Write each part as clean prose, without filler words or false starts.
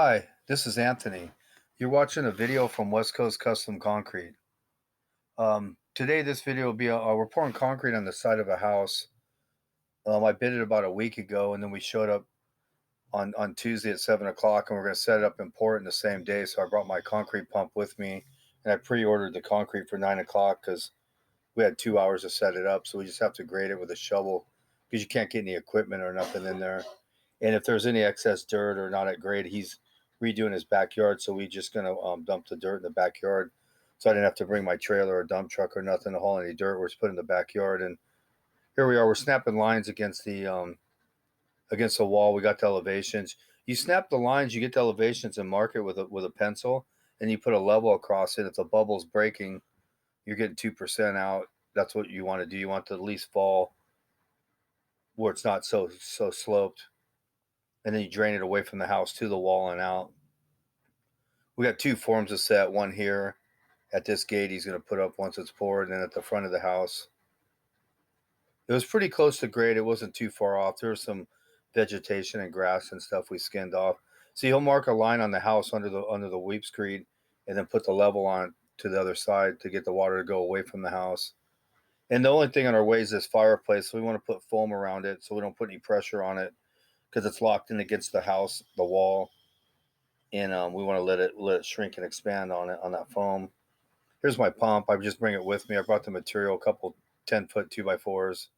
Hi, this is Anthony. You're watching a video from West Coast Custom Concrete. Today, this video will be we're pouring concrete on the side of a house. I bid it about a week ago, and then we showed up on Tuesday at 7 o'clock, and we're going to set it up and pour it in the same day. So I brought my concrete pump with me, and I pre-ordered the concrete for 9 o'clock because we had 2 hours to set it up. So we just have to grade it with a shovel because you can't get any equipment or nothing in there. And if there's any excess dirt or not at grade, he's redoing his backyard. So we just gonna dump the dirt in the backyard. So I didn't have to bring my trailer or dump truck or nothing to haul any dirt. We're just putting in the backyard. And here we are. We're snapping lines against the wall. We got the elevations. You snap the lines, you get the elevations and mark it with a pencil, and you put a level across it. If the bubble's breaking, you're getting 2% out. That's what you want to do. You want to at least fall where it's not so sloped, and then you drain it away from the house to the wall and out. We got two forms of set, one here at this gate he's going to put up once it's poured, and then at the front of the house. It was pretty close to grade. It wasn't too far off. There was some vegetation and grass and stuff we skinned off. So he'll mark a line on the house under the weep screed, and then put the level on to the other side to get the water to go away from the house. And the only thing on our way is this fireplace. So we want to put foam around it so we don't put any pressure on it because it's locked in against the house, the wall, and we want to let it shrink and expand on that foam. Here's my pump. I just bring it with me. I brought the material, a couple 10-foot 2x4s,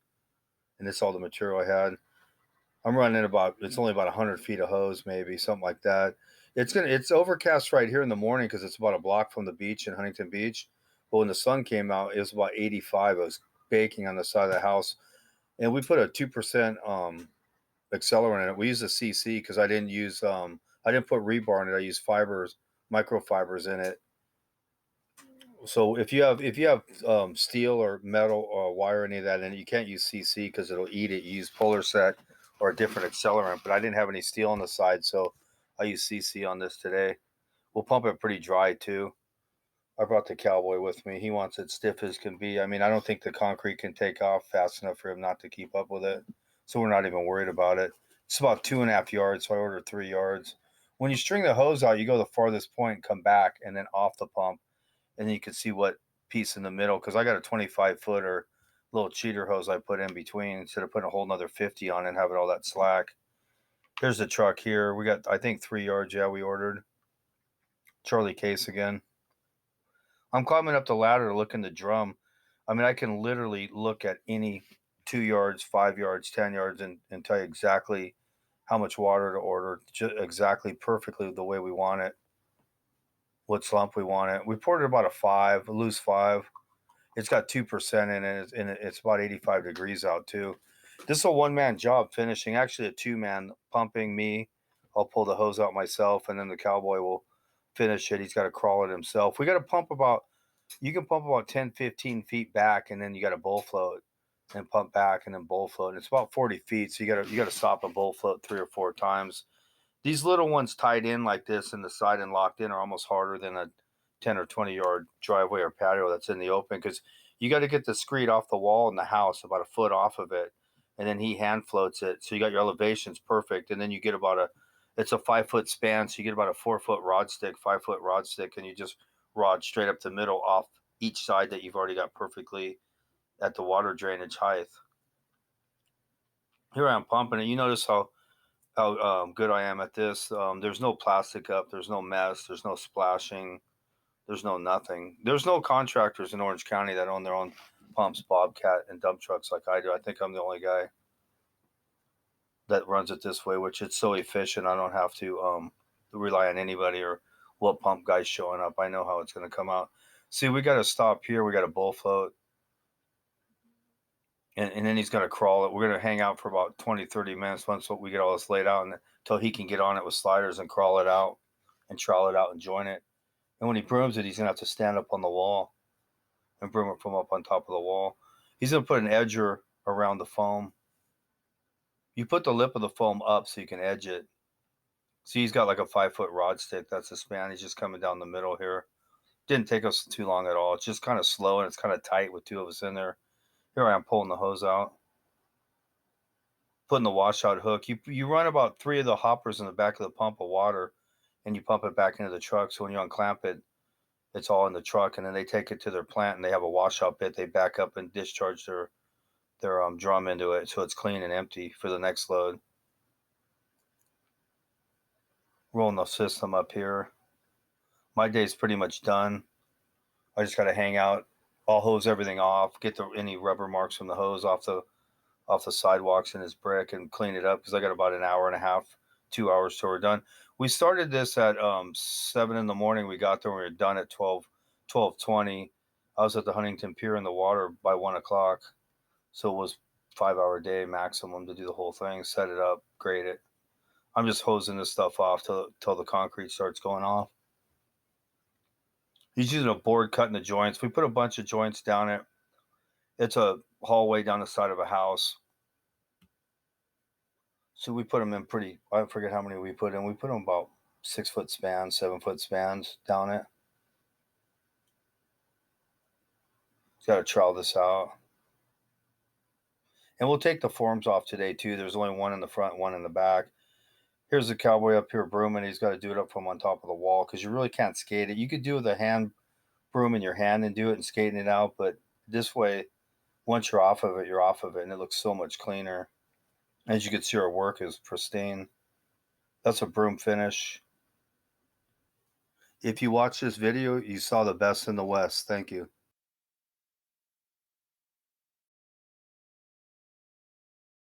and this is all the material I had. I'm running it's only about 100 feet of hose, maybe something like that. It's overcast right here in the morning because it's about a block from the beach in Huntington Beach. But when the sun came out, it was about 85. It was baking on the side of the house, and we put a 2% accelerant in it. We use a CC because I didn't put rebar in it. I used fibers, microfibers in it. So if you have steel or metal or wire, any of that in it, you can't use CC because it'll eat it. You use Polar Set or a different accelerant. But I didn't have any steel on the side, so I use CC on this today. We'll pump it pretty dry too. I brought the cowboy with me. He wants it stiff as can be. I mean, I don't think the concrete can take off fast enough for him not to keep up with it. So we're not even worried about it. It's about 2.5 yards, so I ordered 3 yards. When you string the hose out, you go to the farthest point, come back, and then off the pump, and then you can see what piece in the middle. Because I got a 25 foot or little cheater hose I put in between instead of putting a whole another 50 on it and having all that slack. Here's the truck here. We got, I think, 3 yards. Yeah, we ordered. Charlie Case again. I'm climbing up the ladder to look in the drum. I mean, I can literally look at any 2 yards, 5 yards, 10 yards, and tell you exactly how much water to order, exactly perfectly the way we want it, what slump we want it. We poured it about a loose five. It's got 2% in it, and it's about 85 degrees out too. This is a one-man job finishing. Actually, a two-man pumping me. I'll pull the hose out myself, and then the cowboy will finish it. He's got to crawl it himself. We got to pump about you can pump about 10, 15 feet back, and then you got to bull float and pump back and then bull float. And it's about 40 feet, so you got to stop and bull float 3 or 4 times. These little ones tied in like this in the side and locked in are almost harder than a 10 or 20 yard driveway or patio that's in the open because you got to get the screed off the wall in the house about a foot off of it, and then he hand floats it. So you got your elevations perfect, and then you get it's a 5 foot span, so you get about a 4 foot rod stick, 5 foot rod stick, and you just rod straight up the middle off each side that you've already got perfectly at the water drainage height. Here I am pumping it. You notice how good I am at this. There's no plastic up. There's no mess. There's no splashing. There's no nothing. There's no contractors in Orange County that own their own pumps, Bobcat, and dump trucks like I do. I think I'm the only guy that runs it this way, which it's so efficient. I don't have to rely on anybody or what pump guy's showing up. I know how it's going to come out. See, we got to stop here. We got to bull float. And then he's going to crawl it. We're going to hang out for about 20, 30 minutes once we get all this laid out until he can get on it with sliders and crawl it out and trowel it out and join it. And when he brooms it, he's going to have to stand up on the wall and broom it from up on top of the wall. He's going to put an edger around the foam. You put the lip of the foam up so you can edge it. See, he's got like a 5 foot rod stick. That's the span. He's just coming down the middle here. Didn't take us too long at all. It's just kind of slow and it's kind of tight with two of us in there. Here I am pulling the hose out, putting the washout hook. You run about 3 of the hoppers in the back of the pump of water, and you pump it back into the truck. So when you unclamp it, it's all in the truck, and then they take it to their plant and they have a washout bit. They back up and discharge their drum into it, so it's clean and empty for the next load. Rolling the system up here. My day's pretty much done. I just got to hang out. I'll hose everything off, get any rubber marks from the hose off the sidewalks in his brick, and clean it up because I got about an hour and a half, 2 hours till we're done. We started this at 7 in the morning. We got there. We were done at 12:20. I was at the Huntington Pier in the water by 1 o'clock, so it was 5 hour day maximum to do the whole thing, set it up, grade it. I'm just hosing this stuff off till the concrete starts going off. He's using a board cutting the joints. We put a bunch of joints down it. It's a hallway down the side of a house. So we put them in I forget how many we put in. We put them about 6 foot spans, 7 foot spans down it. Got to trowel this out. And we'll take the forms off today too. There's only one in the front, one in the back. Here's the cowboy up here brooming. He's got to do it up from on top of the wall because you really can't skate it. You could do it with a hand broom in your hand and do it and skating it out, but this way, once you're off of it, you're off of it, and it looks so much cleaner. As you can see, our work is pristine. That's a broom finish. If you watch this video, you saw the best in the West. Thank you.